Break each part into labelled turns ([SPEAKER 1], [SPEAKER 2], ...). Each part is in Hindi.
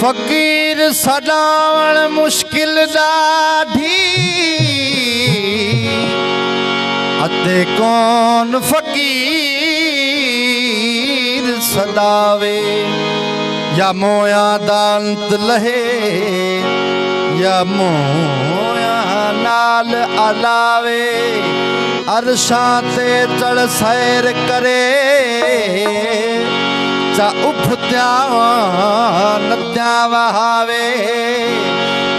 [SPEAKER 1] फकीर सदावण मुश्किल ॾाढी अते कौन फकीर सदावे या मोया दांत लहे या मोया नाल अलावे अरशां ते चढ़ सैर करे चा उफत्या नद्या वहावे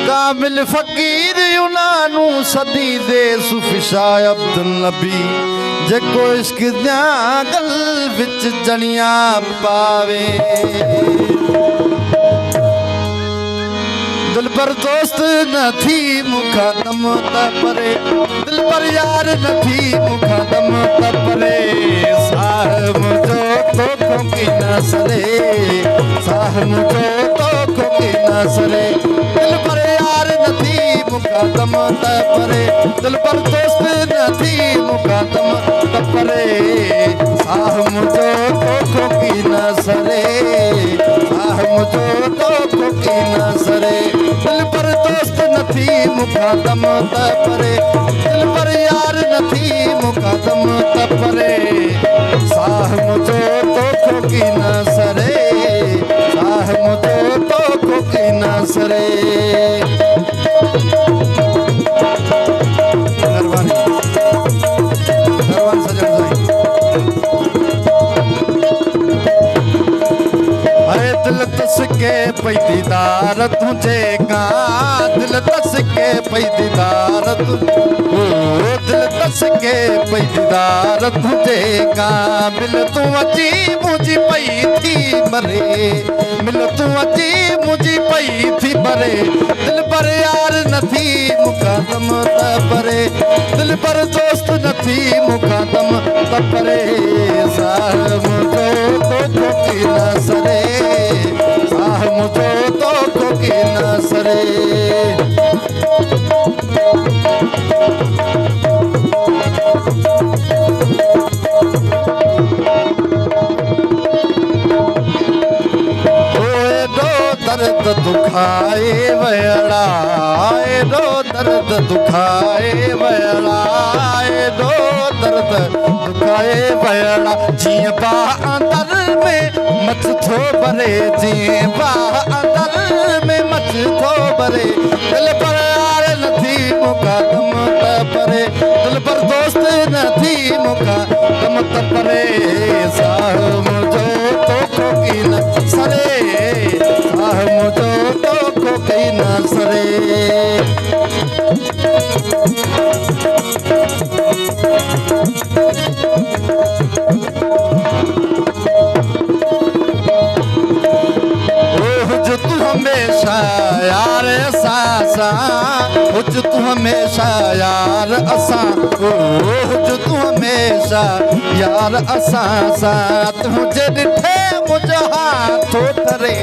[SPEAKER 1] कामिल फकीर उन्हानू सदी दे सुफिशा अब्दुल नबी जेको इश्क दिया गल विच जनिया पावे दिल पर दोस्त न थी मुखादम तपरे दिल पर यार न थी मुखादम तपरे साहब जो तो की नसरे साहब जो तो की नसरे दिल पर यार न थी मुखादम तपरे दिल पर दोस्त न थी मुखादम तपरे साहब जो तो की नसरे साहब जो तो की नसरे दिल पर दोस्त न थी मुखादम तपरे दिल पर यार न थी मुखादम तपरे साह मुझो तो की नसरे साह मुझो तो की नसरे मेहरबानी मेहरबान सजन साईं अरे दिल तस के पई दीदार तुझे का दिल तस के पई दीदार दिल तस के पई दीदार तुझे का मिल तू अची मुझी पई थी मरे मिल तू अची मुझी पई थी मरे दिल पर यार न थी मुखादम तपरे दिल पर दोस्त न थी मुखादम तपरे साहब जो तो की नसरे साह मुझो तो की नसरे दर्द दुखाए वड़ा दो दर्द दुखाए वड़ा दो दर्द दुखाए वड़ा जीअं बा अंदर में मच थो भरे जीअं बा अंदर में मच थो भरे दिल पर यार न थी मुखादम तपरे दिल पर दोस्त न थी मुखादम तपरे साहब मुझो तो की नसरे साहब मुझो तो की नसरे तू हमेशा यार असा तू हमेशा यार असा तू हमेशा यार असा साथ मुझे डिठे मुझे हाथ ठरे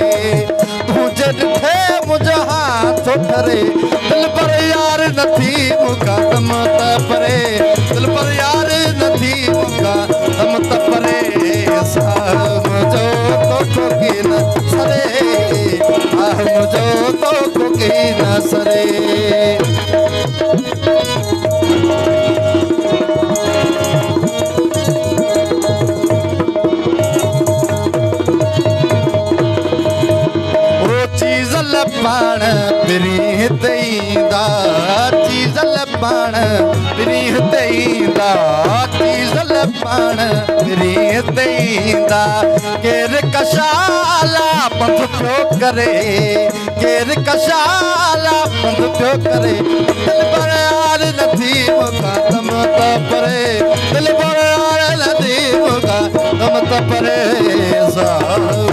[SPEAKER 1] तुझे डिठे मुझे हाथ ठरे दिल पर यार न थी मुखादम तपरे दिल पर यार न थी मुखादम तपरे साहब जो तो की नसरे साहब जो तो की नसरे पाण पिरी तईंदा चीज़ल पाण पिरी तईंदा चीज़ल पाण पिरी तईंदा केर कशाला बंद पियो करे केर कशाला बंद पियो करे दिल पर यार न थी मुखादम तपरे दिल पर यार न थी मुखादम तपरे साहब